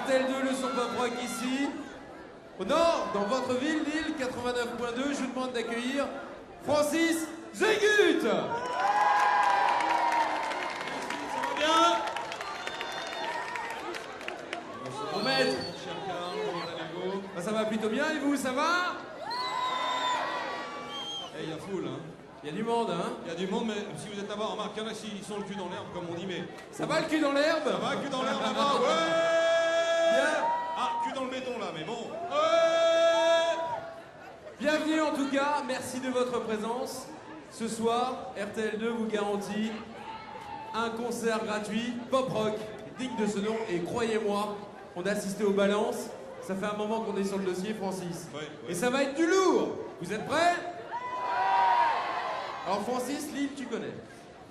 RTL2, le son pop rock ici. Au nord, dans votre ville, Lille, 89.2, je vous demande d'accueillir Francis Zegut. Ça va bien? Mon maître, mon cher Karl, comment allez-vous? Bah, ça va plutôt bien, et vous, ça va? Eh, il y a foule, hein. Il y a du monde, hein? Il y a du monde, mais si vous êtes là-bas, remarque, il y en a qui sont le cul dans l'herbe, comme on dit, mais... Ça va le cul dans l'herbe? Ça va, cul dans l'herbe là-bas, ouais. Bien. Ah, cul dans le béton là, mais bon. Ouais. Bienvenue en tout cas, merci de votre présence. Ce soir, RTL2 vous garantit un concert gratuit, pop rock, digne de ce nom, et croyez-moi, on a assisté aux balances. Ça fait un moment qu'on est sur le dossier, Francis. Ouais. Et ça va être du lourd. Vous êtes prêts? Alors Francis, Lille, tu connais?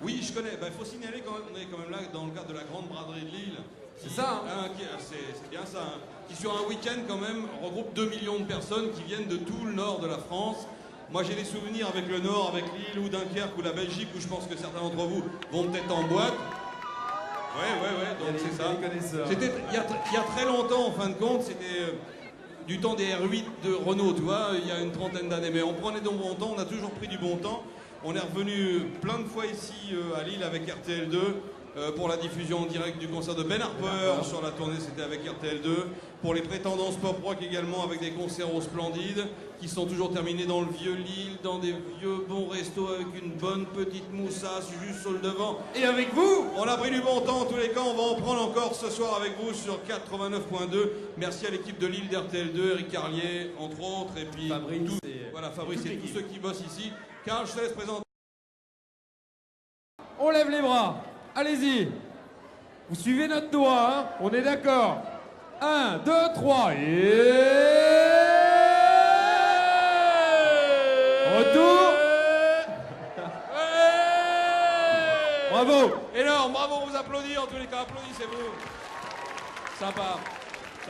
Oui, je connais. Il faut signaler qu'on est quand même là dans le cadre de la grande braderie de Lille. C'est ça, hein? C'est bien ça. Hein, qui sur un week-end quand même regroupe 2 millions de personnes qui viennent de tout le nord de la France. Moi j'ai des souvenirs avec le nord, avec Lille ou Dunkerque ou la Belgique, où je pense que certains d'entre vous vont peut-être en boîte. Ouais, donc c'est ça. C'était il y a très longtemps en fin de compte, c'était du temps des R8 de Renault, tu vois, il y a une trentaine d'années. Mais on prenait du bon temps, on a toujours pris du bon temps. On est revenu plein de fois ici à Lille avec RTL2 pour la diffusion en direct du concert de Ben Harper. Sur la tournée, c'était avec RTL2. Pour les prétendances pop rock également, avec des concerts au Splendide qui sont toujours terminés dans le vieux Lille, dans des vieux bons restos avec une bonne petite moussasse juste sur le devant. Et avec vous, on a pris du bon temps en tous les cas. On va en prendre encore ce soir avec vous sur 89.2. Merci à l'équipe de Lille d'RTL2, Eric Carlier entre autres, et puis Fabrice, Fabrice et tous ceux qui bossent ici. Karl, je te laisse présenter. on lève les bras. Allez-y. Vous suivez notre doigt, hein? On est d'accord. 1, 2, 3. Et... Retour. Bravo. Énorme, bravo, on vous applaudit en tous les cas. Applaudissez-vous. Sympa.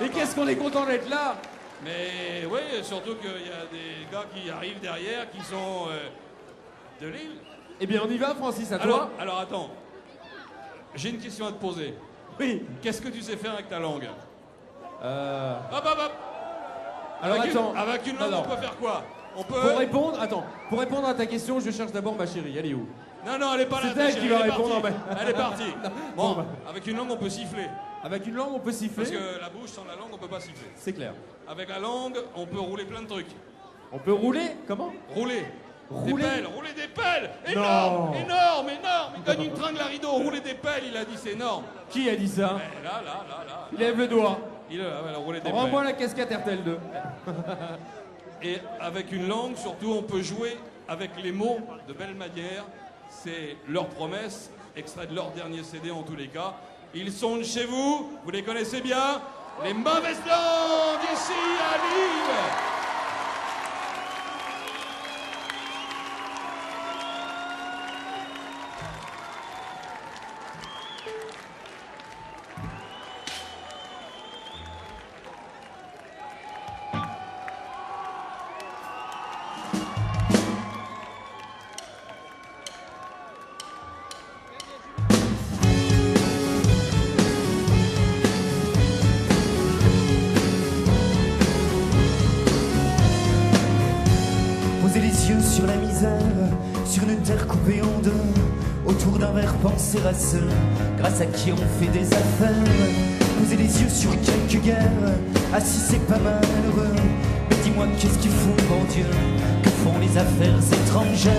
Et qu'est-ce qu'on est content d'être là. Mais oui, surtout qu'il y a des gars qui arrivent derrière, qui sont de Lille. Eh bien, on y va, Francis, à toi. Alors attends. J'ai une question à te poser. Oui. Qu'est-ce que tu sais faire avec ta langue? Hop. Alors attends. Avec une langue, non. on peut faire quoi? On peut... Pour répondre à ta question, je cherche d'abord ma chérie. Elle est où? Non, elle est pas là. C'est elle qui va répondre. Elle est partie. Bon, avec une langue, on peut siffler. Avec une langue, on peut siffler. Parce que la bouche, sans la langue, on peut pas siffler. C'est clair. Avec la langue, on peut rouler plein de trucs. On peut rouler? Comment? Rouler des pelles. Non. Énorme. Il gagne une tringle à rideau. Rouler des pelles, il a dit, c'est énorme. Qui a dit ça? Là. Il lève le doigt. Rouler des pelles. Rends-moi la casquette RTL2. Et avec une langue, surtout, on peut jouer avec les mots de belle manière. C'est leur promesse, extrait de leur dernier CD en tous les cas. Ils sont de chez vous, vous les connaissez bien, les mauvaises langues ici à Lille. Sur la misère, sur une terre coupée en deux, autour d'un verre penser à ceux grâce à qui on fait des affaires. Poser les yeux sur quelques guerres, assis c'est pas malheureux. Mais dis-moi qu'est-ce qu'ils font, mon Dieu, que font les affaires étrangères?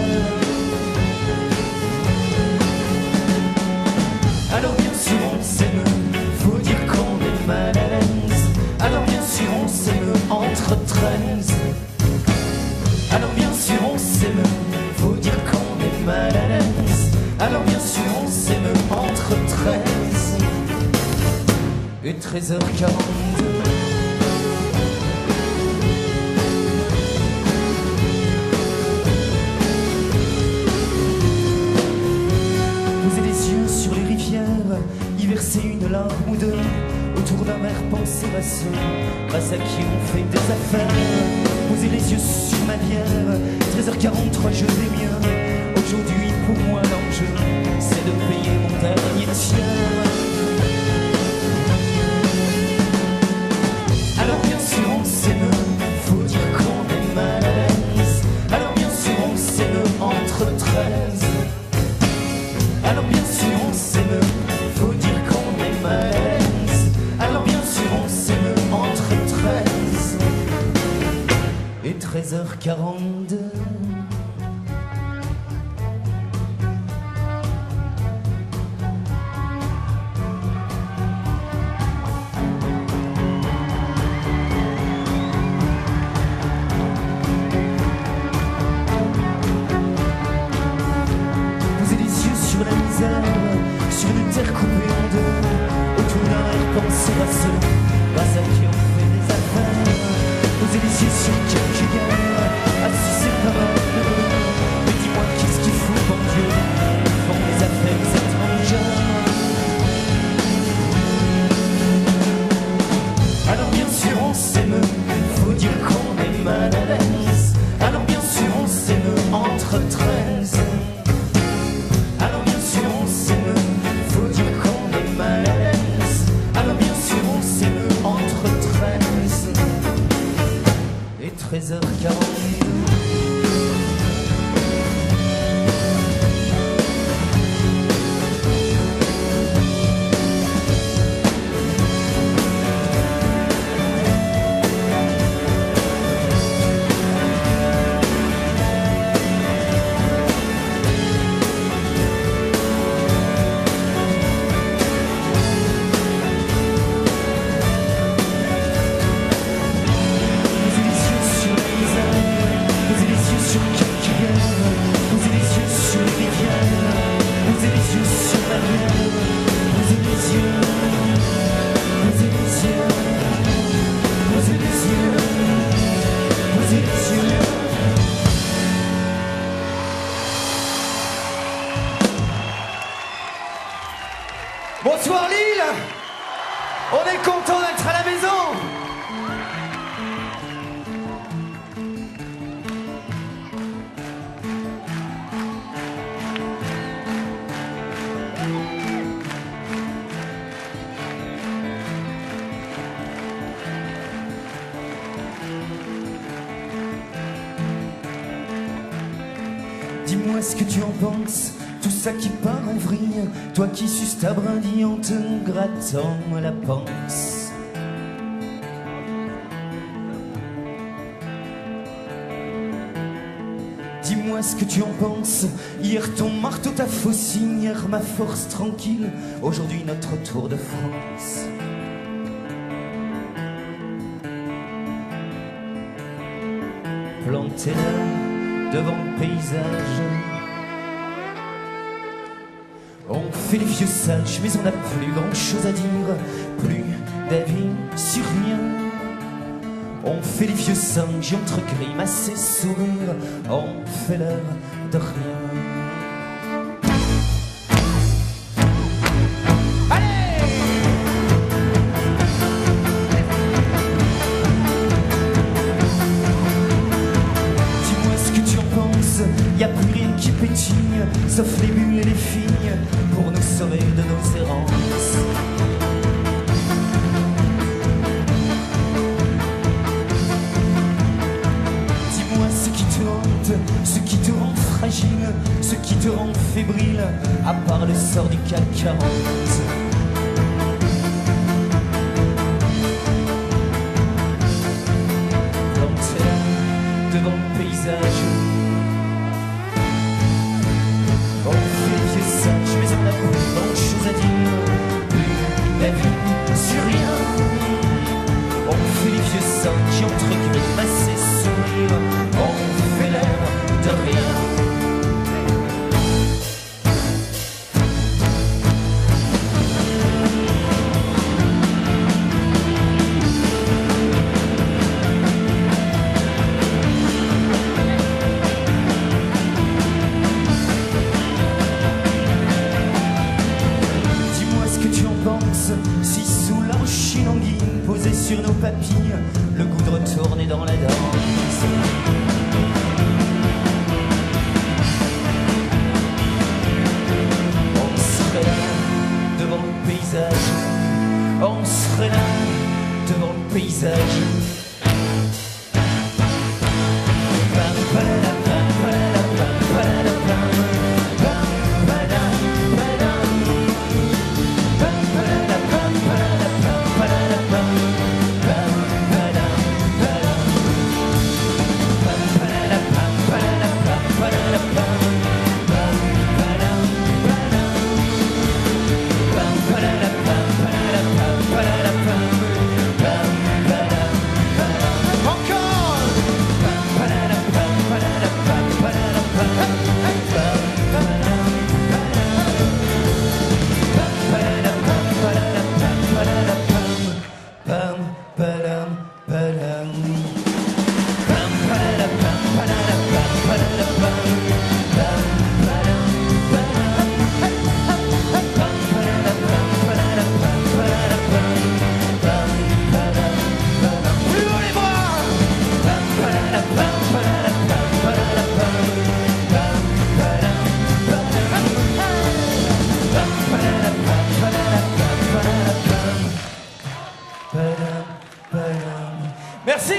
Alors bien sûr on s'aime, faut dire qu'on est mal à l'aise. Alors bien sûr on s'aime entre 13. Alors bien sûr on s'aime, faut dire qu'on est mal à l'aise. Alors bien sûr on s'aime entre 13 et 13h42. Poser les yeux sur les rivières, y verser une larme ou deux, autour d'un verre penser à ceux grâce à qui on fait des affaires. Poser les yeux sur ma bière, 13h43 je vais mieux. Aujourd'hui pour moi l'enjeu c'est de payer mon dernier tiers. 16h42. Poser les yeux sur la misère, sur une terre coupée en deux, autour d'un air pensé raceux, grâce à qui on fait des affaires. Poser les yeux sur quelques gars, assis par un peu. Mais dis-moi qu'est-ce qu'il faut, bon Dieu, ils font les affaires étrangères. Alors bien sûr on s'aime, faut dire qu'on est mal à l'aise. Alors bien sûr on s'aime entre 13. Alors bien sûr on s'aime, faut dire qu'on est mal à l'aise. Alors bien sûr on s'aime entre 13 et 13h42. Bonsoir Lille, on est content d'être à la maison. Dis-moi ce que tu en penses, tout ça qui part en vrille, toi qui suces ta brindille en te grattant la panse. Dis-moi ce que tu en penses, hier ton marteau t'a faussé, hier ma force tranquille, aujourd'hui notre Tour de France. Planté là, devant le paysage, on fait les vieux sages, mais on n'a plus grand chose à dire, plus d'avis sur rien. On fait les vieux singes entre grimaces et sourires, on fait l'heure de rien. Y'a plus rien qui pétille, sauf les mules et les filles, pour nous sauver de nos errances. Dis-moi ce qui te hante, ce qui te rend fragile, ce qui te rend fébrile, à part le sort du CAC 40. Planté là, devant le paysage, on fait les vieux sages, mais on n'a plus grand chose à dire, plus d'avis sur rien. On fait les vieux sages entre grimaces et sourires, on fait l'air de rien. Si sous la roche languine posée sur nos papilles, le goût de retourner dans la danse. On serait là devant le paysage, on serait là devant le paysage. Merci.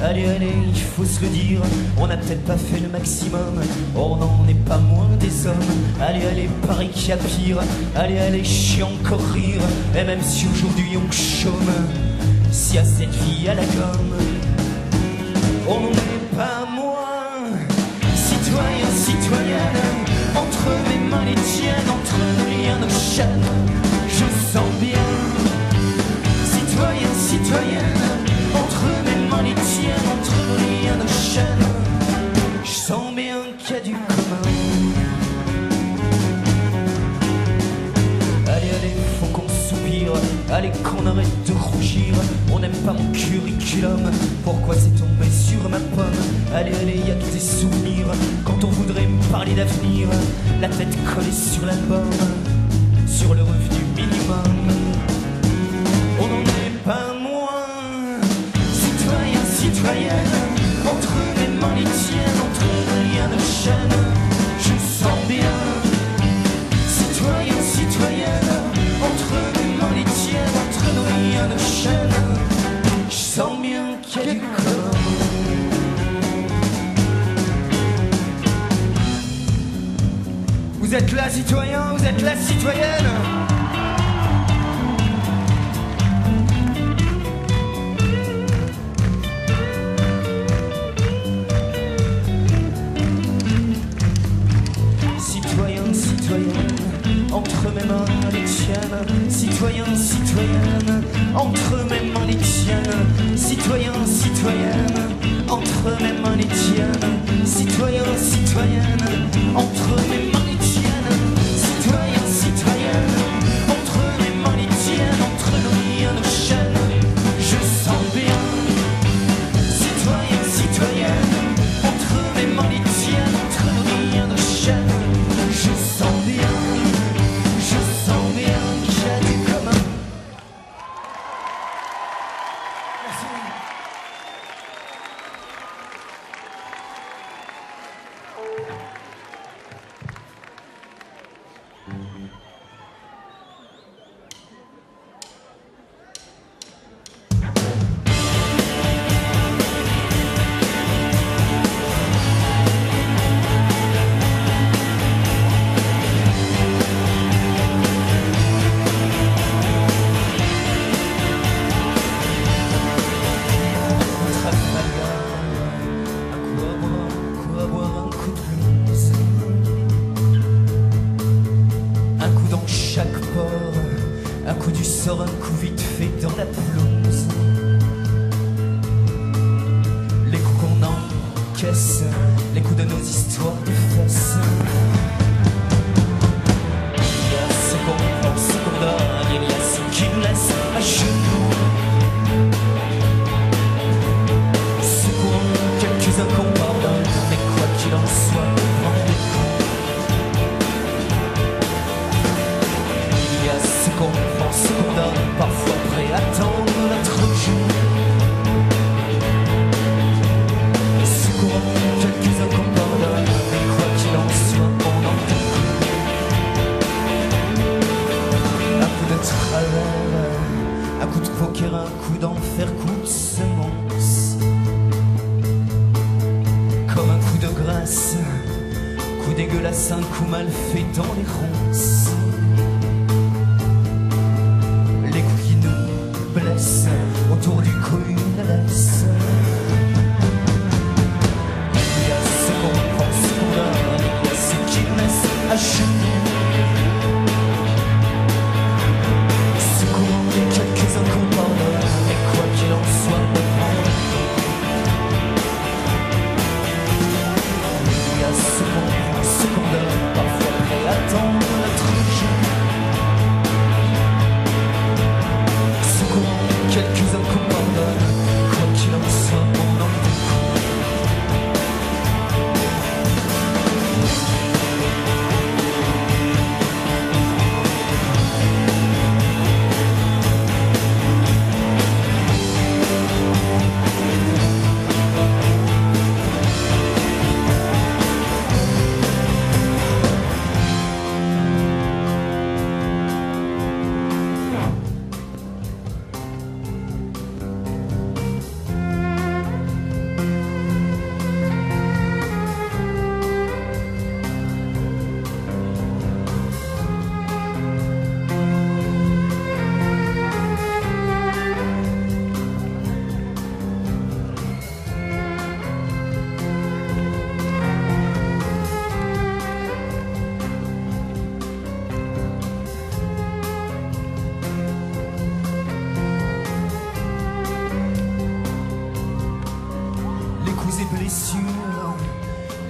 Allez, il faut se le dire, on n'a peut-être pas fait le maximum, on n'en est pas moins des hommes. Allez, pareil qu'il y a pire, allez, je encore rire, et même si aujourd'hui on chôme, s'il y a cette vie à la gomme, on n'en est pas moins. Citoyen, citoyenne, entre mes mains les tiennes, entre nos liens, nos chaînes, je sens bien. Citoyen, citoyenne, entre mes mains les tiennes, entre nos liens, nos chaînes, je sens bien qu'il y a du commun. Allez, faut qu'on soupire, allez qu'on arrête de rougir. On n'aime pas mon curriculum, pourquoi c'est tombé sur ma pomme? Allez, y a tous des souvenirs, quand on voudrait me parler d'avenir, la tête collée sur l'album, sur le revenu minimum. On n'en est pas moins. Citoyen, citoyenne, entre mes mains les tiennes, entre nos liens, nos chaînes, je sens bien. Citoyen, citoyenne, entre mes mains les tiennes, entre nos liens, nos chaînes, je sens bien qu'il y a du commun. Vous êtes là, citoyen, vous êtes là, citoyenne. Entre mes mains les tiennes, citoyen, citoyenne, entre mes mains les tiennes, citoyen, citoyenne, entre mes mains les tiennes, citoyen, citoyenne, entre mes mains les tiennes, citoyen, citoyenne, entre mes mains les tiennes, entre nos liens, nos chaînes, je sens bien. Citoyen, citoyenne, entre mes mains les tiennes, entre nos liens, nos chaînes, je sens bien. Les coups de nos histoires de fesses. Il y a ce qu'on pense, ce qu'on donne, il y a ce qui nous laisse à genoux. Secourons quelques-uns qu'on pardonne, mais quoi qu'il en soit, on prend des coups. Il y a ce qu'on pense, ce qu'on donne, parfois prêt à attendre notre jour. Quelques-uns qu'on pardonne, mais quoi qu'il en soit, on en fait un coup de travers, un coup de poker, un coup d'enfer, coup de semence, comme un coup de grâce, coup dégueulasse, un coup mal fait dans les ronces. Les coups qui nous blessent, autour du cou une laisse. À genoux, secourant les quelques-uns qu'on pardonne, mais quoi qu'il en soit, on prend. Il y a ce qu'on prend, ce qu'on donne, parfois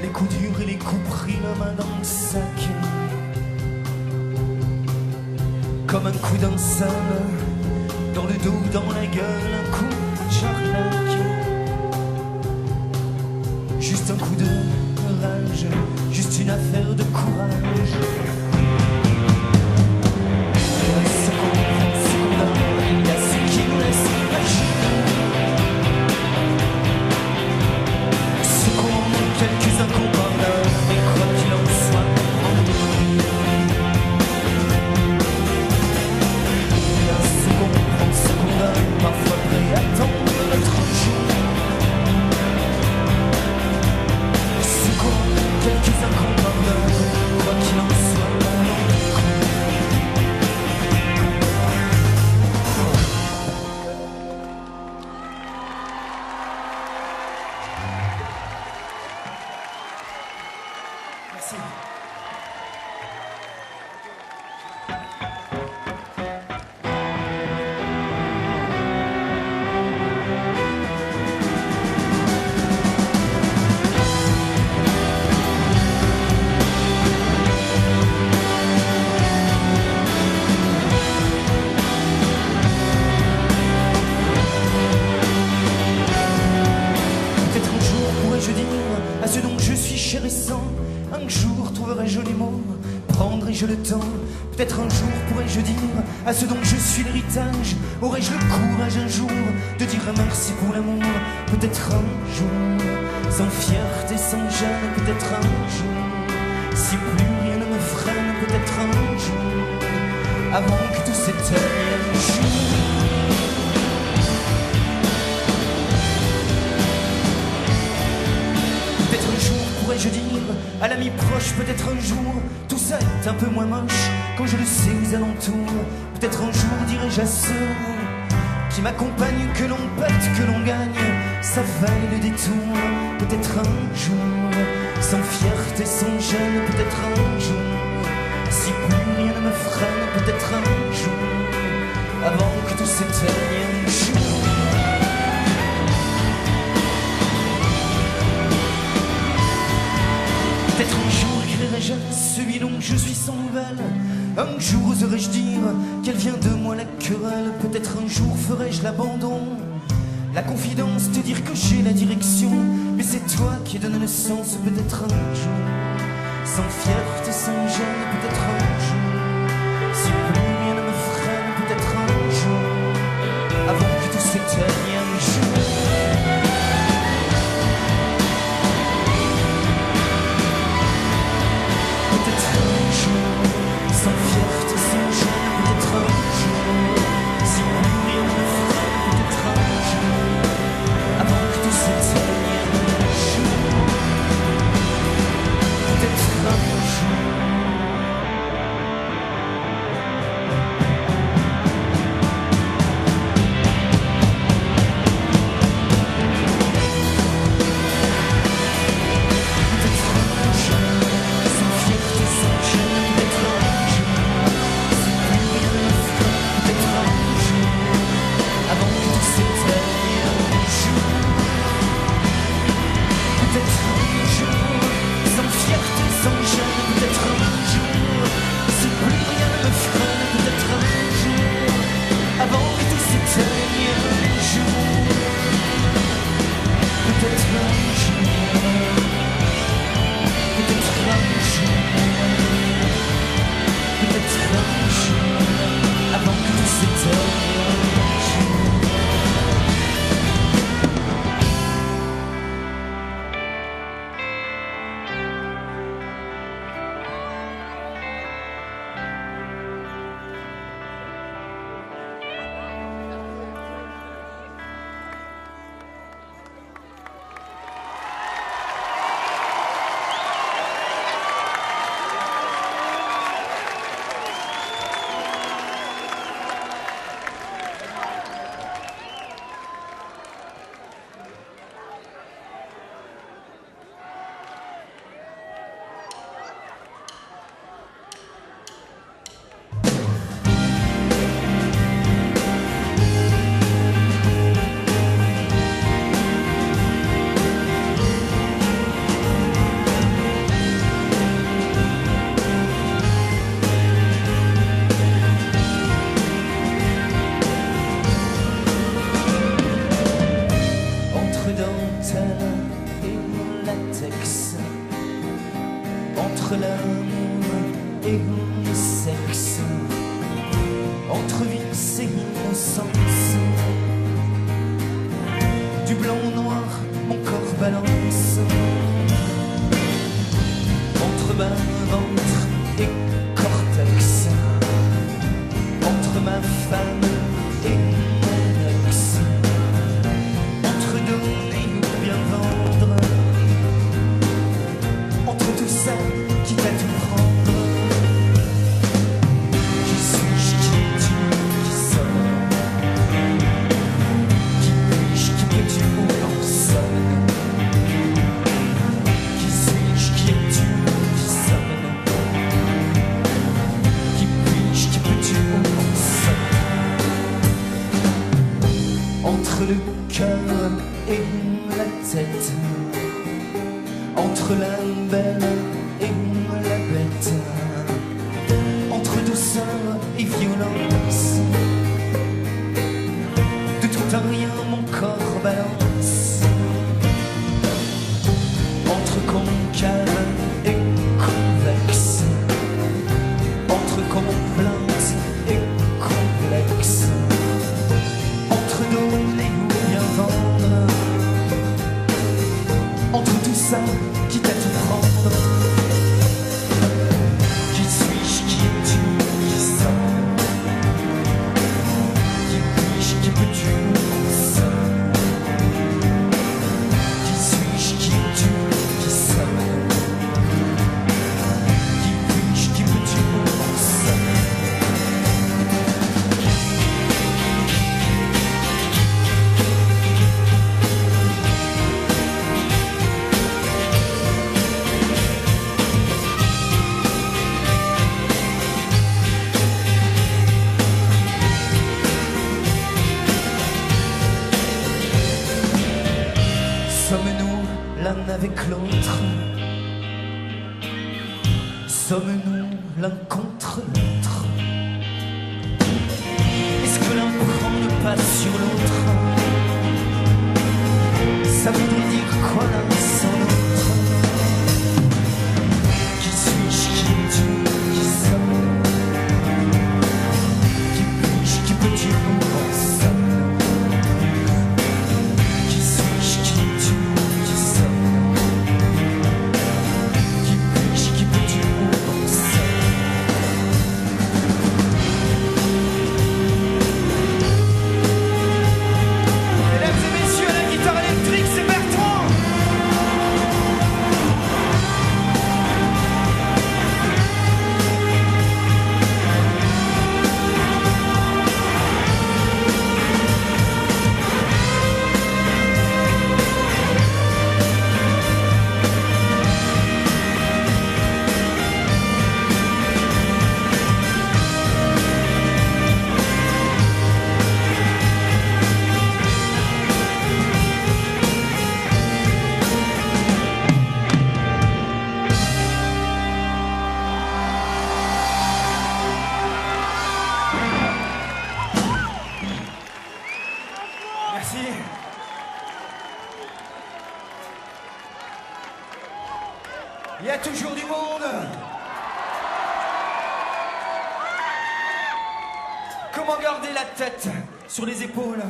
les coups durs et les coups pris, la main dans le sac. Comme un coup d'ensemble, dans le dos, dans la gueule, un coup de charlac. Juste un coup de rage, juste une affaire de courage. Ce qu'on donne, il y a ce qui nous laisse agir. Ce qu'on quelques-uns qu'on pardonne, mais quoi qu'il en soit, il y a ce qu'on prend, ce qu'on donne, parfois prêt à attendre notre jour. Ce qu'on quelques-uns qu'on pardonne, quoi qu'il en soit, merci. Peut-être un jour pourrais-je dire à ce dont je suis chérissant. Un jour trouverai-je les mots, prendrai-je le temps. Peut-être un jour pourrais-je dire à ce dont je suis l'héritage. Aurais-je le courage un jour de dire merci pour l'amour. Peut-être un jour, sans fierté, sans gêne. Peut-être un jour, si plus rien ne me freine. Peut-être un jour, avant que tout s'éteigne un jour. Peut-être un jour pourrais-je dire à l'ami proche, peut-être un jour tout ça est un peu moins moche quand je le sais aux alentours. Peut-être un jour dirai-je à ceux qui m'accompagnent que l'on pète, que l'on gagne, ça vaille le détour. Peut-être un jour, sans fierté, sans gêne. Peut-être un jour, si plus rien ne me freine. Peut-être un jour, avant que tout s'éteigne un jour. Peut-être un jour écrirai-je celui dont je suis sans nouvelles. Un jour oserai-je dire qu'elle vient de moi la querelle. Peut-être un jour ferai-je l'abandon, la confidence, te dire que j'ai la direction. Mais c'est toi qui donne le sens. Peut-être un jour, sans fierté, sans gêne. Peut-être un jour, si plus rien ne me freine. Peut-être un jour, avant que tout s'éteigne un jour. Peut-être un jour, sans fierté, sans gêne. Peut-être un jour, si plus rien ne me freine. Peut-être un jour, avant que tout s'éteigne un jour. Peut-être un jour. complexe entre l'amour et le sexe, entre vice et innocence. Du blanc au noir, mon corps balance entre ma ventre et cortex, entre ma femme et mon ex, entre donner ou bien vendre, entre tout ça, quitte à tout prendre. Qui suis-je, qui es-tu, qui sommes? Qui puis-je, qui peux-tu, où en sommes? Qui suis-je, qui es-tu, qui sommes? Qui puis-je, qui peux-tu, où en sommes? Entre le cœur et la tête, entre la belle et la bête, entre douceur et violence, de tout à rien mon corps balance, entre concave et convexe, entre complainte et complexe, entre donner ou bien vendre, entre tout ça, quitte à tout prendre. Qui suis-je, qui es-tu, qui sommes? Qui puis-je, qui peux-tu, où sommes? Qui suis-je, qui es-tu, qui sommes? Qui puis-je, qui peux-tu, où sommes? Sommes-nous l'un avec l'autre? Sommes-nous l'un contre l'autre? Est-ce que l'un prend le pas sur l'autre? Ça voudrait dire quoi l'un sans l'autre? Qui suis-je, qui es-tu, qui sommes? Qui puis-je, qui peux-tu, où en sommes? Qui suis-je, qui es-tu, qui sommes? Qui puis-je, qui peux-tu, où en sommes? Mesdames et messieurs, à la guitare électrique, c'est Bertrand! Merci. Il y a toujours du monde. Comment garder la tête sur les épaules?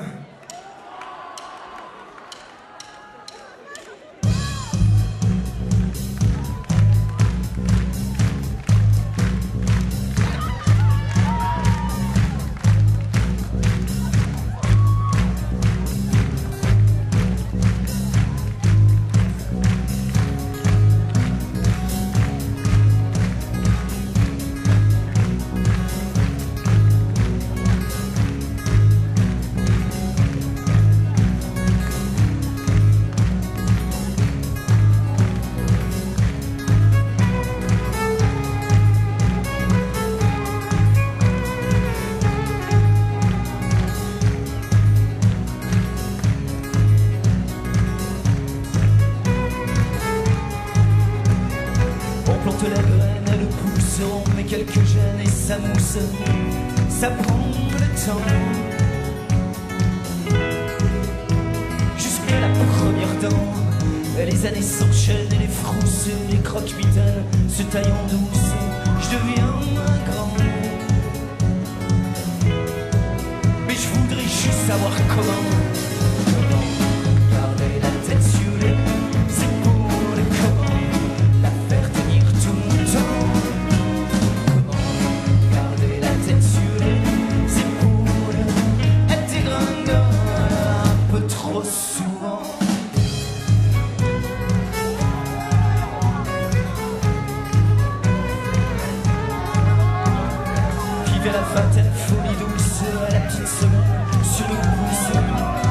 plante la graine, elle pousse, on met quelques gènes et ça mousse, ça prend le temps. Jusqu'à la première dent, Les années s'enchaînent et les frousses, les croque-mitaines se taillent en douce. Je deviens un grand. Mais je voudrais juste savoir comment garder la tête sur les épaules, comment la faire tenir tout mon temps, comment garder la tête sur les épaules. Elle dégringole un peu trop souvent. Vive à la fatale folie douce, à la petite semaine sur nos pouces.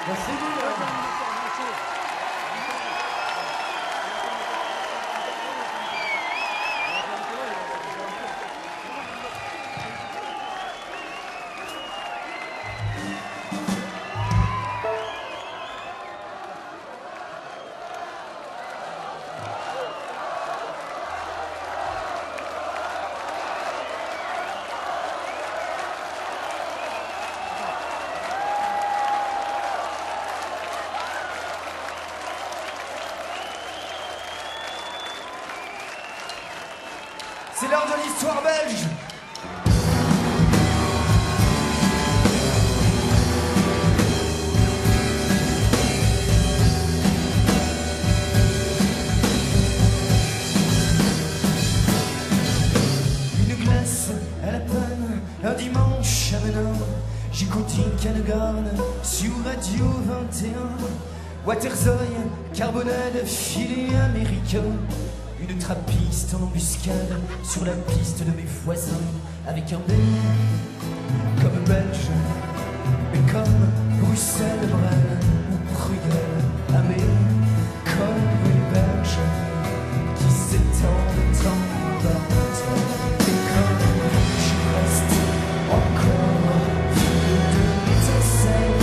Merci bien. C'est l'heure de l'histoire belge. Une glace à la panne, un dimanche à Menin. J'écoute Cannegarn sur Radio 21. Waterzooi, carbonade, filet américain. Une trappiste en embuscade sur la piste de mes voisins, avec un B comme Belge, mais comme Bruxelles, Brême ou Bruegel, amé comme les Belges qui s'étendent en bas. Et comme je reste encore vide de l'étincelle,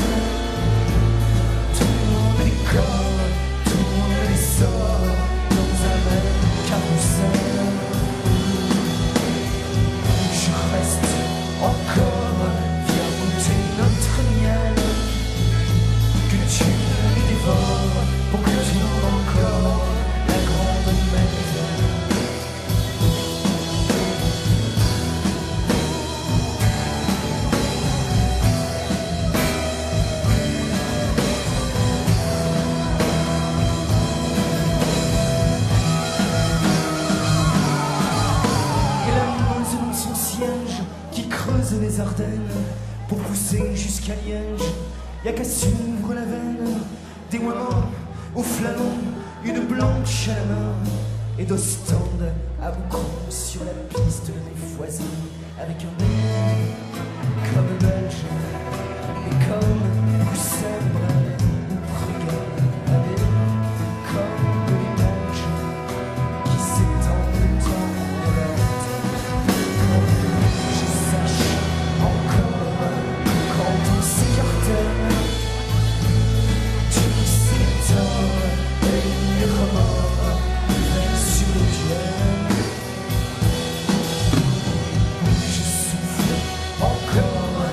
tout le monde décore, tout le monde les sort dans un même carrousel. Je reste encore, viens goûter notre miel, que tu me dévores pour que tu ouvres encore la grande maison. Qui creuse les Ardennes pour pousser jusqu'à Liège. Y'a qu'à suivre la veine des Ouamans aux flamants, une blanche à la main, et d'Ostende à Boucron sur la piste de mes voisins, avec un nez comme Belge et comme Bruxelles, Brême ou Bruegel, avec comme les Belges qui s'étendent dans la encore,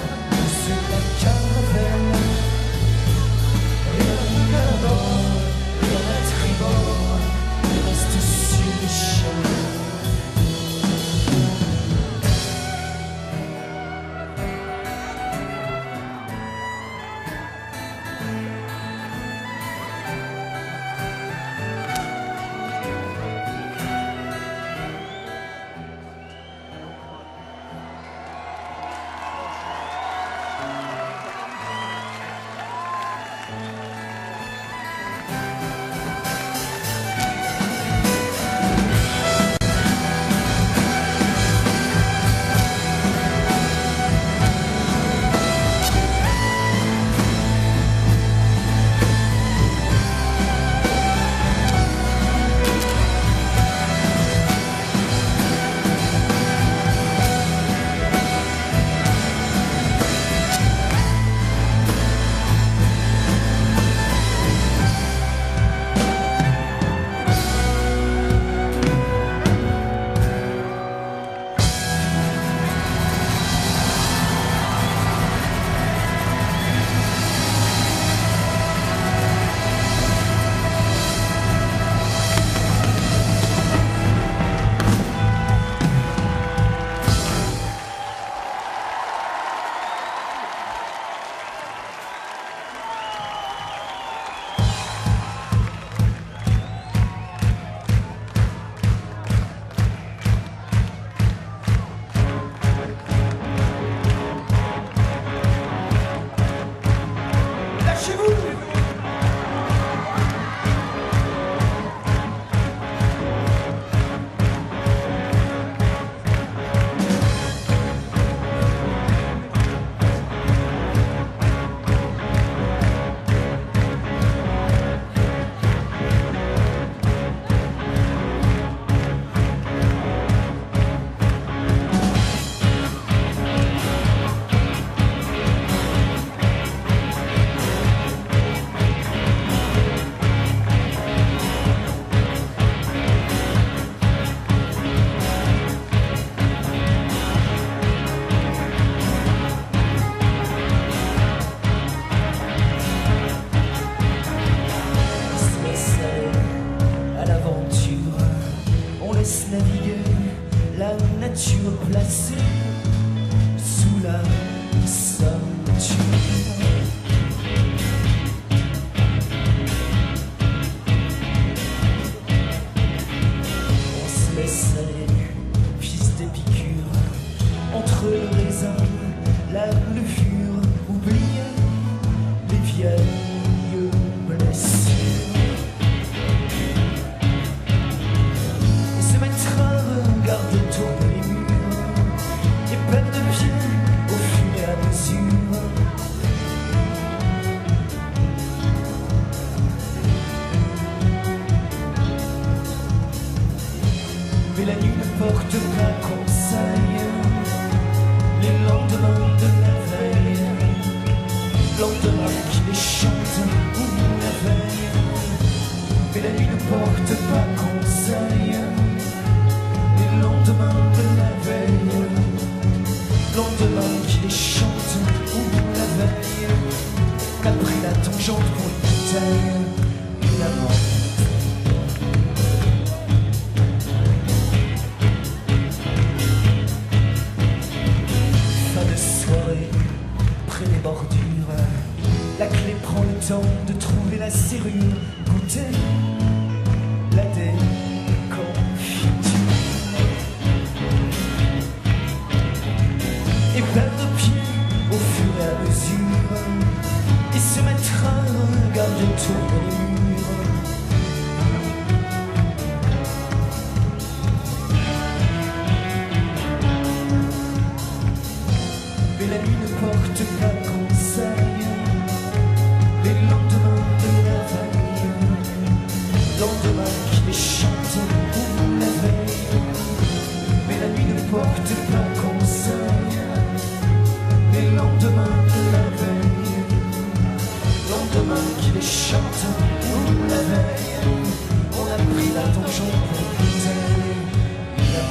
c'est la caravane. des vieilles blessures et se mettre à regarder tourner les murs et perdre de pied au fur et à mesure. Mais la nuit ne porte pas conseil, les lendemains de la veille, lendemain qui les chante ou la veille. Mais la nuit ne porte pas conseil, les lendemains de la veille, lendemain qui les chante ou la veille. Qu'a pris la tangente pour une bouteille, une amante. Près des bordures, la clé prend le temps de trouver la serrure, goûter la déconfiture et perdre pied au fur et à mesure et se mettre à regarder tourner les murs. Mais la nuit ne porte pas conseil, les lendemains de la veille, lendemain qui les chante ou la veille. Mais la nuit ne porte pas conseil, les lendemains de la veille, lendemain qui les chante ou la veille. On a pris la tangente pour bouteille, la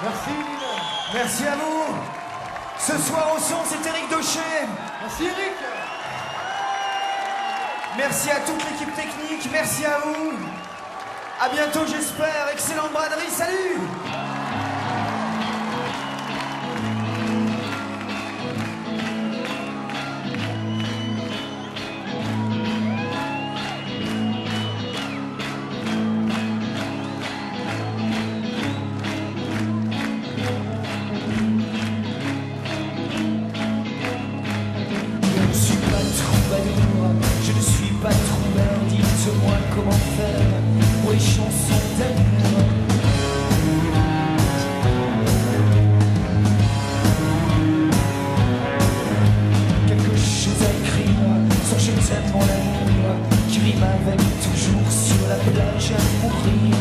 Merci Lille. Merci à vous. Ce soir au son, c'est Eric Daucher. Merci Eric. Merci à toute l'équipe technique. Merci à vous. À bientôt, j'espère. Excellente braderie. Salut. Je ne suis pas troubeur, dites-moi comment faire pour les chansons d'amour. Quelque chose à écrire sur je t'aime mon amour, qui rime avec toujours sur la plage à mourir.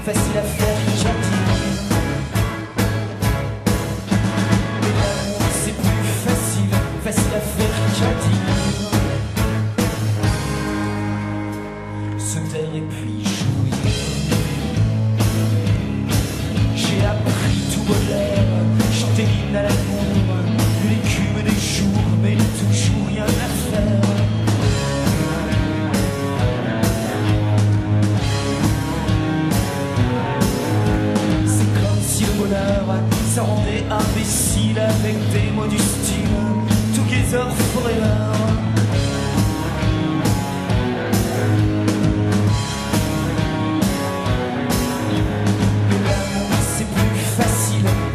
Facile à faire, gentil. Mais l'amour c'est plus avec des mots du style Together Forever.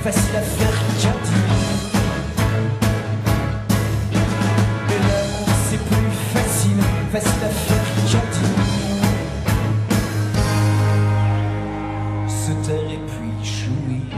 Facile à faire qu'à dire. Mais l'amour c'est plus facile à faire qu'à dire. Se taire et puis jouir.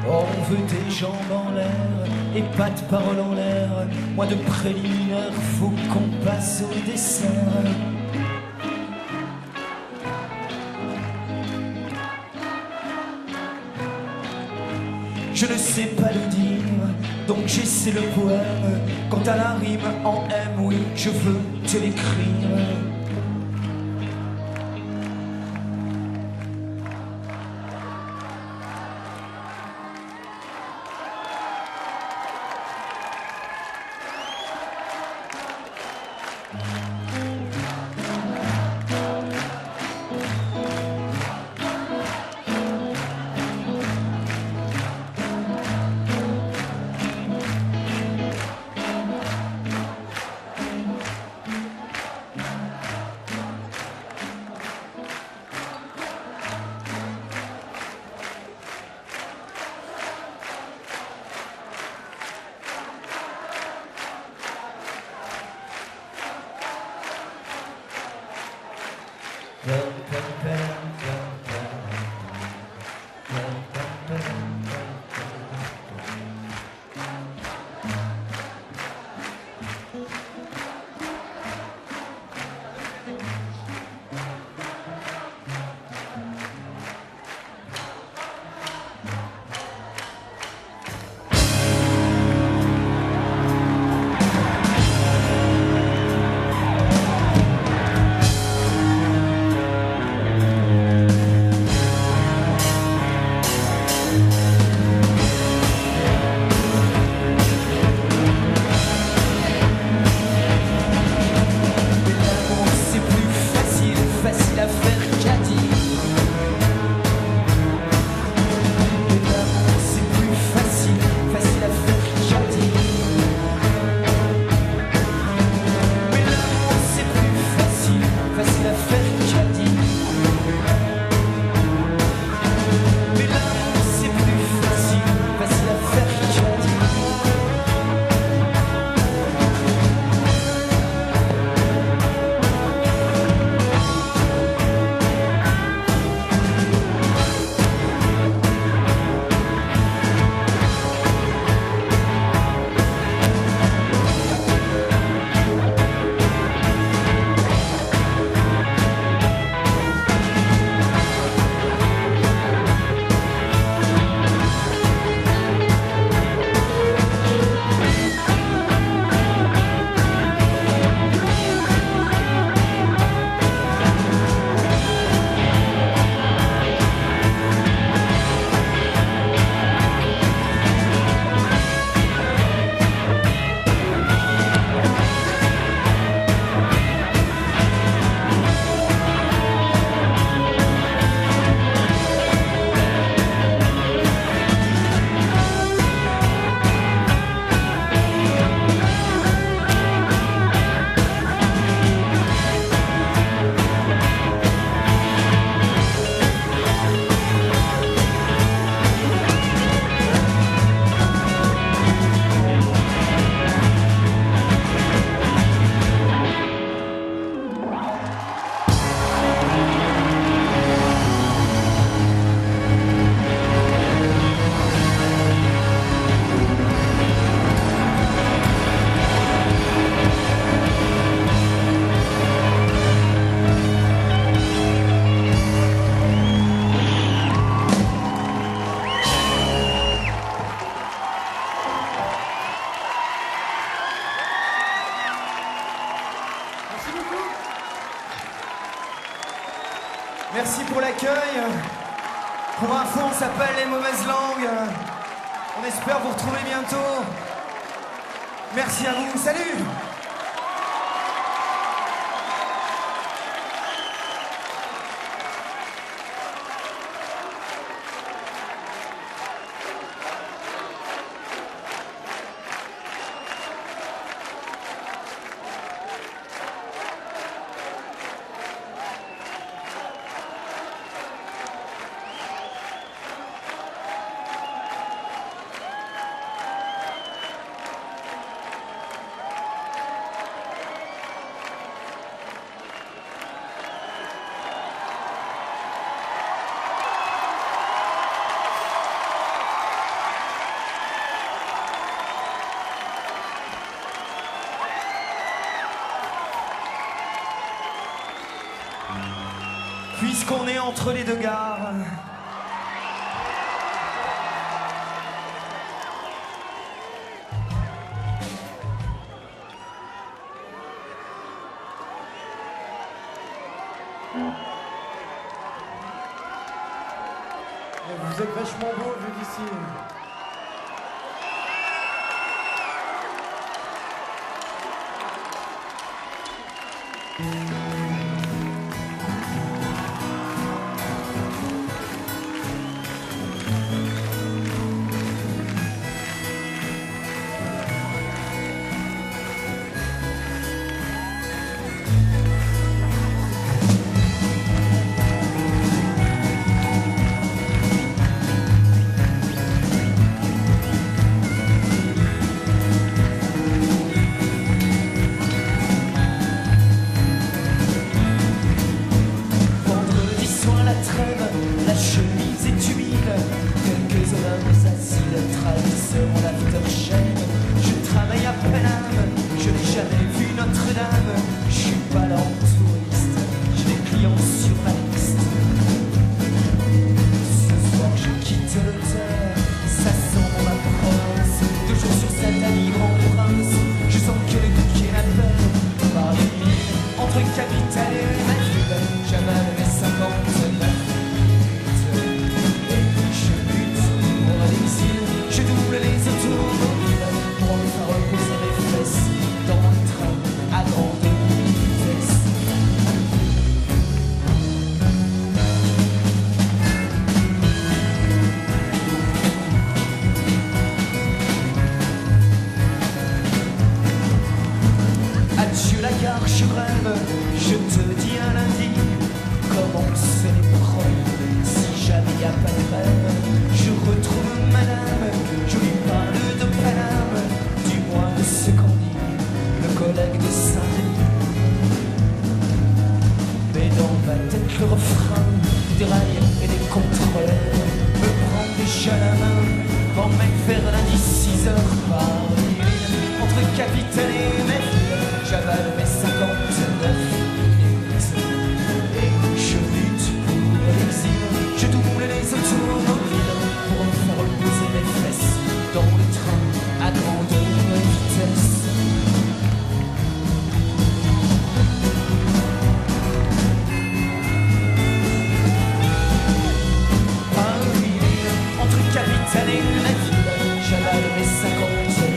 On veut des jambes en l'air et pas de paroles en l'air. Moi de préliminaire, faut qu'on passe au dessert. Je ne sais pas le dire, donc j'essaie le poème. Quant à la rime en M, oui, je veux te l'écrire. fois on s'appelle les mauvaises langues. On espère vous retrouver bientôt. Merci à vous, salut! Puisqu'on est entre les deux gares, Vous êtes vachement beau vu d'ici. J'avale mes 50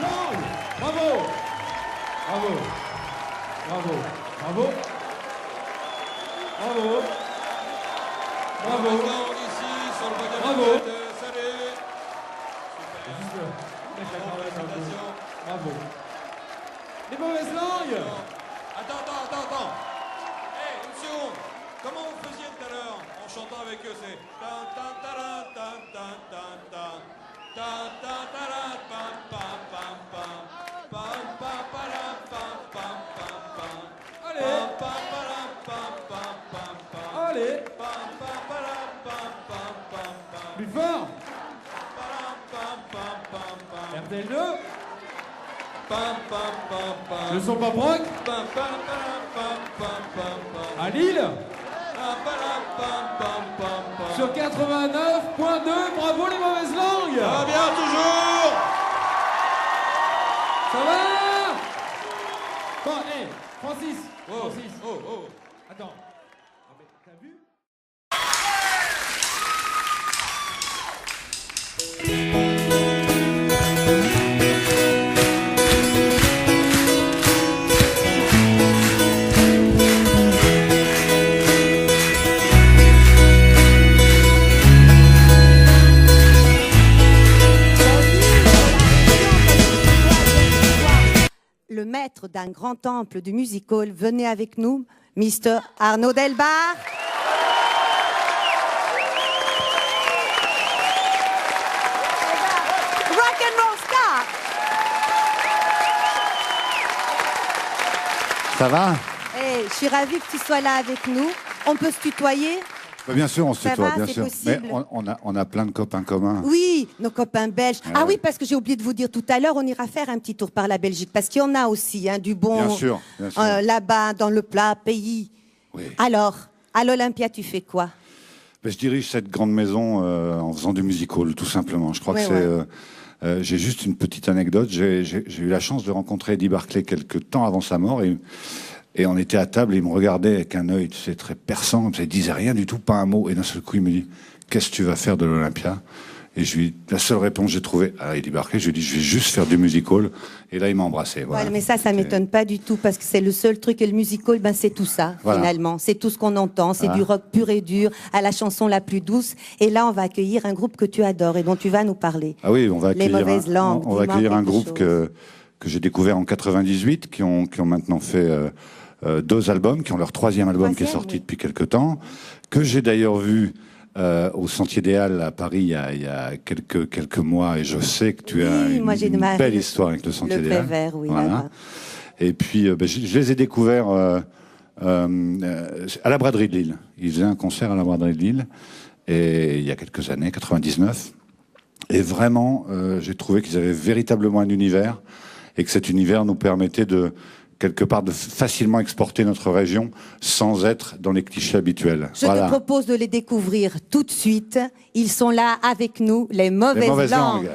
Langue. Bravo. Bravo. Bravo. Bravo. Bravo. Bravo. Ici, sur le podium. Bravo. Salut. Bravo. Les mauvaises langues. Attends. Hey, une seconde. Comment vous faisiez tout à l'heure en chantant avec eux? C'est ta ta ta ta ta ta ta ta ta ta ta pa pa pa pa pa pa pa la pa pa pa pa. Allez. Pa pa la pa pa pa pa. Allez. Pa pa pa la pa pa pa pa. Plus fort. Pa la pa pa pa pa. RTL2. Pa pa pa pa. Le son pop rock. Pa pa pa pa pa pa pa. À Lille. Sur 89.2, bravo les mauvaises langues. Ça va bien toujours. Ça va. Bon, hé, Francis. Francis. Oh. Attends. Ah, mais t'as vu? Le maître d'un grand temple du music hall, venez avec nous, Mr. Arnaud Delbar. Rock and roll star. Ça va? Hey, je suis ravie que tu sois là avec nous. On peut se tutoyer? Bien sûr, on se Ça tutoie, va, bien c'est sûr. possible. Mais on a plein de copains communs. Oui, nos copains belges. Ah ouais. oui, parce que j'ai oublié de vous dire tout à l'heure, on ira faire un petit tour par la Belgique, parce qu'il y en a aussi, hein, du bon Bien sûr, bien sûr. là-bas, dans le plat pays. Oui. Alors, à l'Olympia, tu fais quoi? Ben, je dirige cette grande maison en faisant du music hall, tout simplement. Je crois Ouais, que c'est. J'ai juste une petite anecdote. J'ai eu la chance de rencontrer Eddie Barclay quelques temps avant sa mort et on était à table et il me regardait avec un œil, tu sais, très perçant, comme ça, il disait rien du tout, pas un mot. Et d'un seul coup, il me dit, qu'est-ce que tu vas faire de l'Olympia? Et la seule réponse que j'ai trouvée à Eddie Barclay, je lui ai dit, je vais juste faire du music hall. Et là, il m'a embrassé. Voilà. Ouais, mais ça m'étonne pas du tout, parce que c'est le seul truc, et le musical, ben, c'est tout ça, Voilà. finalement. C'est tout ce qu'on entend, c'est Voilà. du rock pur et dur, à la chanson la plus douce. Et là, on va accueillir un groupe que tu adores et dont tu vas nous parler. Ah oui, on va Les accueillir mauvaises langues, on va dis-moi accueillir un quelque groupe chose. que j'ai découvert en 98, qui ont maintenant fait 2 albums, qui ont leur 3e album qui est sorti oui. depuis quelques temps, que j'ai d'ailleurs vu au Sentier des Halles à Paris il y a quelques mois, et je sais que tu as Oui, moi, j'ai de ma belle vie, histoire avec le Sentier le des Halles. Prévert, oui, Voilà. là-bas. Et puis je les ai découverts à la Braderie de Lille. Ils faisaient un concert à la Braderie de Lille, et il y a quelques années, 99. Et vraiment, j'ai trouvé qu'ils avaient véritablement un univers, et que cet univers nous permettait quelque part de facilement exporter notre région sans être dans les clichés habituels. Je te propose de les découvrir tout de suite. Ils sont là avec nous, les mauvaises langues.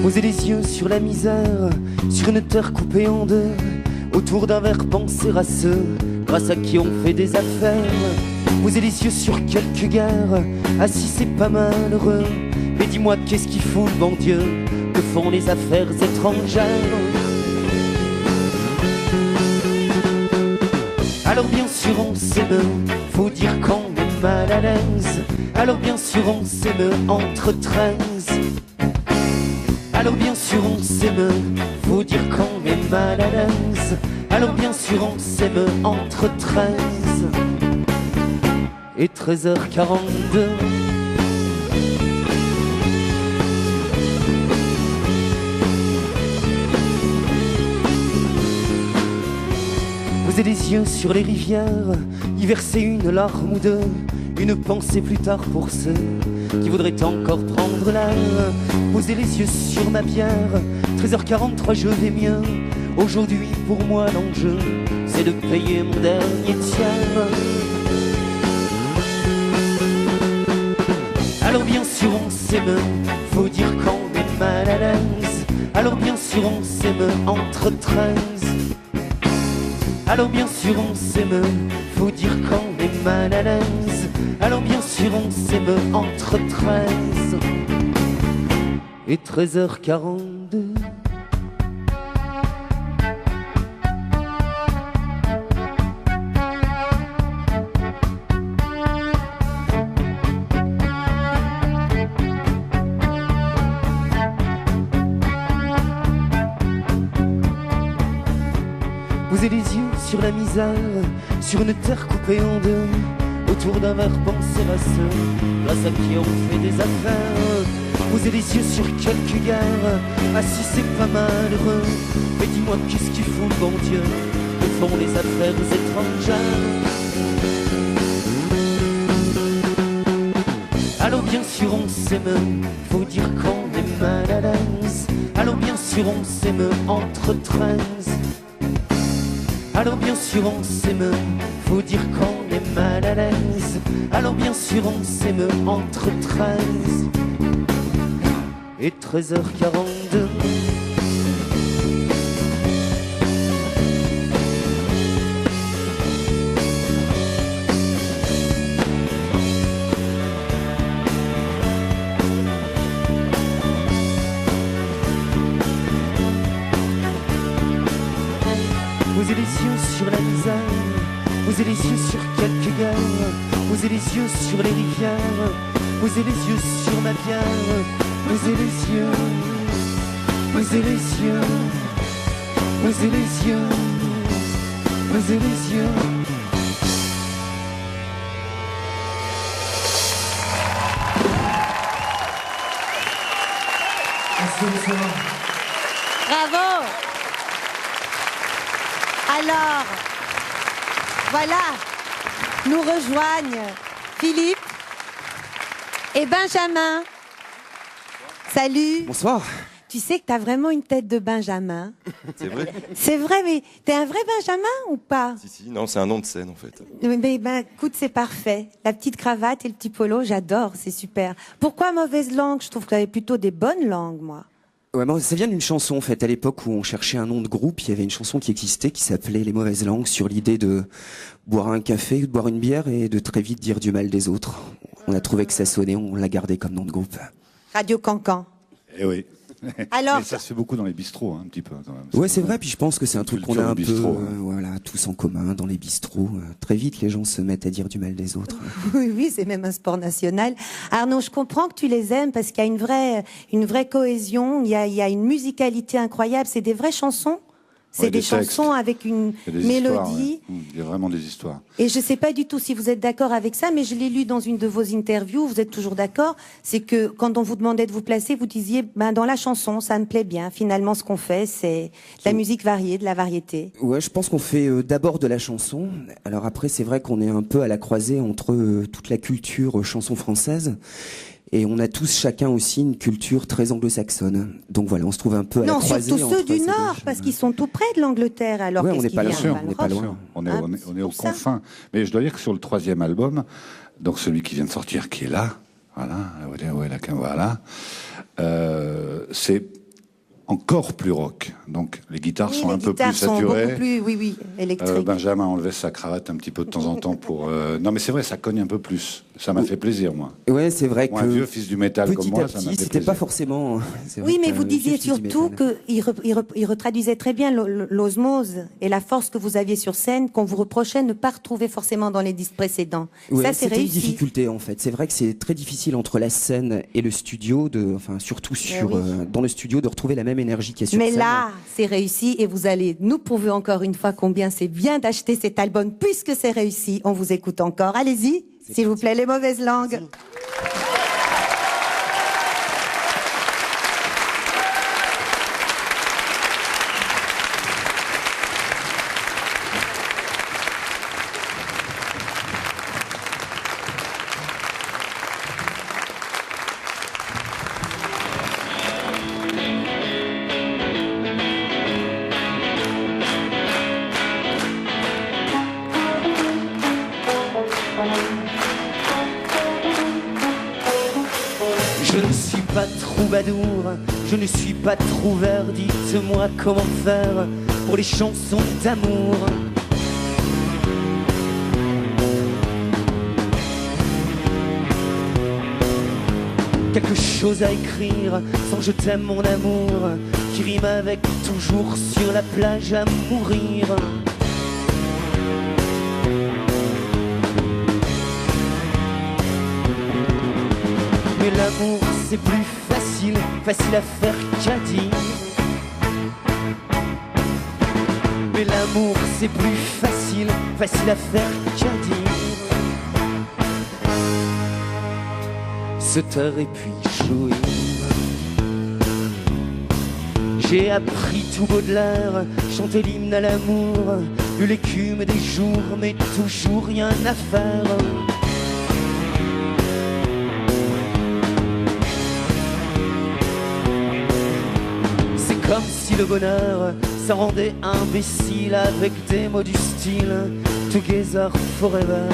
Poser les yeux sur la misère, sur une terre coupée en deux, autour d'un verre penser à ceux grâce à qui on fait des affaires. Poser les yeux sur quelques guerres, assis c'est pas malheureux. Mais dis-moi qu'est-ce qu'il faut le bon Dieu, que font les affaires étrangères. Alors bien sûr on s'aime, faut dire qu'on est mal à l'aise. Alors bien sûr on s'aime entre 13. Alors bien sûr on s'aime, faut dire qu'on est mal à l'aise. Alors bien sûr on s'aime entre 13 et 13h42. Poser les yeux sur les rivières, y verser une larme ou deux, une pensée plus tard pour ceux qui voudraient encore prendre l'air. Poser les yeux sur ma bière, 13h43 je vais mieux. Aujourd'hui pour moi l'enjeu, c'est de payer mon dernier tiers. Alors bien sûr on s'aime, faut dire qu'on est mal à l'aise. Alors bien sûr on s'aime entre 13. Alors bien sûr on s'aime, faut dire qu'on est mal à l'aise. Alors bien sûr on s'aime entre 13 et 13h42. Vous avez les yeux sur la misère, sur une terre coupée en deux, autour d'un verre pensé rasseux, grâce à qui on fait des affaires. Vous avez les yeux sur quelques gares, assis c'est pas malheureux. Mais dis-moi qu'est-ce qu'il fout le bon Dieu, que font les affaires étrangères. Alors bien sûr on s'aime, faut dire qu'on est mal à l'aise. Alors bien sûr on s'aime entre 13. Alors bien sûr on s'aime, faut dire qu'on est mal à l'aise. Alors bien sûr on s'aime entre 13 et 13h42. Vous avez les yeux sur la misère, vous avez les yeux sur quelques gares, vous avez les yeux sur les rivières, vous avez les yeux sur ma bière, vous avez les yeux, vous avez les yeux, vous avez les yeux, vous avez les yeux. Bravo. Alors, voilà, nous rejoignent Philippe et Benjamin. Salut. Bonsoir. Tu sais que t'as vraiment une tête de Benjamin. C'est vrai? C'est vrai, mais t'es un vrai Benjamin ou pas? Si, non, c'est un nom de scène en fait. Mais écoute, c'est parfait. La petite cravate et le petit polo, j'adore, c'est super. Pourquoi mauvaise langue? Je trouve que t'avais plutôt des bonnes langues, moi. Ouais, moi, ça vient d'une chanson en fait. À l'époque où on cherchait un nom de groupe, il y avait une chanson qui existait qui s'appelait Les Mauvaises Langues, sur l'idée de boire un café, de boire une bière et de très vite dire du mal des autres. On a trouvé que ça sonnait, on l'a gardé comme nom de groupe. Radio Cancan. Eh oui. Alors, mais ça se fait beaucoup dans les bistrots, hein, un petit peu quand même. Ouais, c'est vrai. Puis je pense que c'est un truc qu'on a un peu, bistrot, voilà, tous en commun dans les bistrots. Très vite, les gens se mettent à dire du mal des autres. oui, oui, c'est même un sport national. Arnaud, je comprends que tu les aimes parce qu'il y a une vraie cohésion, il y a une musicalité incroyable, c'est des vraies chansons. C'est des chansons avec une mélodie. Il y a vraiment des histoires. Et je ne sais pas du tout si vous êtes d'accord avec ça, mais je l'ai lu dans une de vos interviews, vous êtes toujours d'accord, c'est que quand on vous demandait de vous placer, vous disiez, dans la chanson, ça me plaît bien. Finalement, ce qu'on fait, c'est de la musique variée, de la variété. Ouais, je pense qu'on fait d'abord de la chanson. Alors après, c'est vrai qu'on est un peu à la croisée entre toute la culture chanson française. Et on a tous chacun aussi une culture très anglo-saxonne. Donc voilà, on se trouve un peu à la croisée. Non, surtout ceux du Nord, parce qu'ils sont tout près de l'Angleterre. Alors ouais, on n'est pas loin. On n'est pas loin. On est aux confins. Mais je dois dire que sur le 3e album, donc celui qui vient de sortir, qui est là, voilà, c'est encore plus rock. Donc les guitares sont un peu plus saturées. Beaucoup plus, oui, électriques. Benjamin enlevait sa cravate un petit peu de temps en temps pour. Non, mais c'est vrai, ça cogne un peu plus. Ça m'a fait plaisir, moi. Ouais, c'est vrai que un vieux fils du métal comme moi, ça m'a fait c'était plaisir. pas forcément. Oui, mais vous disiez surtout qu'il retraduisait très bien l'osmose et la force que vous aviez sur scène, qu'on vous reprochait de ne pas retrouver forcément dans les disques précédents. Ouais, ça, c'est réussi. C'était une difficulté en fait. C'est vrai que c'est très difficile entre la scène et le studio, surtout dans le studio, de retrouver la même énergie qu'il y a sur scène. Mais là, c'est réussi et vous allez nous prouver encore une fois combien c'est bien d'acheter cet album puisque c'est réussi. On vous écoute encore. Allez-y, s'il vous plaît, Les Mauvaises Langues. Je ne suis pas troubadour, je ne suis pas trouveur. Dites-moi comment faire pour les chansons d'amour. Quelque chose à écrire sans je t'aime mon amour, qui rime avec toujours sur la plage à mourir. Mais l'amour c'est plus facile, facile à faire qu'à dire. Mais l'amour c'est plus facile, facile à faire qu'à dire. Se taire et puis jouir. J'ai appris tout Baudelaire, chanté l'hymne à l'amour, lu l'écume des jours, mais toujours rien à faire. C'est comme si le bonheur, ça rendait imbécile avec des mots du style Together Forever.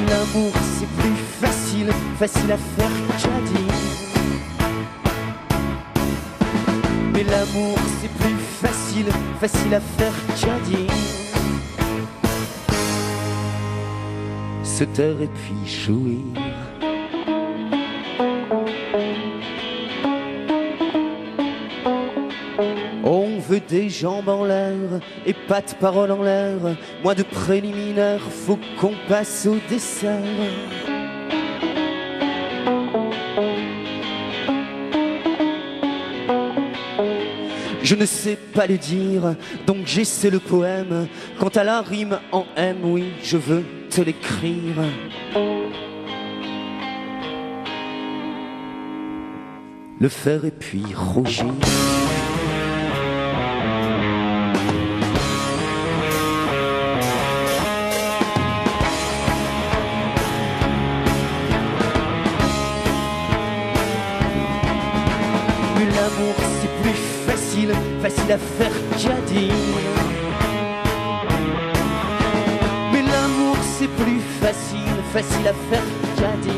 L'amour c'est plus facile, facile à faire qu'à dire. Mais l'amour c'est plus facile, facile à faire qu'à dire. Se taire et puis jouir. On veut des jambes en l'air et pas de paroles en l'air. Moins de préliminaires, faut qu'on passe au dessert. Je ne sais pas le dire, donc j'essaie le poème. Quant à la rime en M, oui, je veux te l'écrire. Le faire et puis rougir. L'amour c'est plus facile, facile à faire qu'à dire. Mais l'amour c'est plus facile, facile à faire qu'à dire.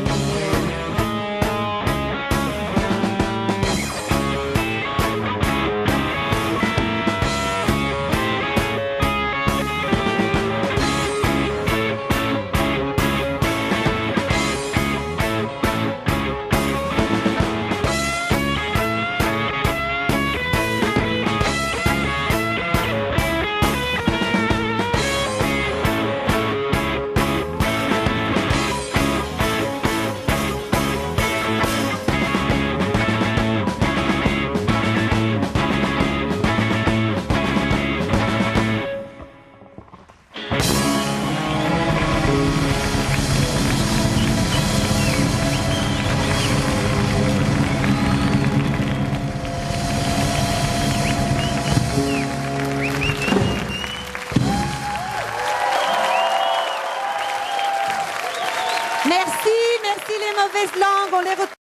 Merci les mauvaises langues, on les retrouve.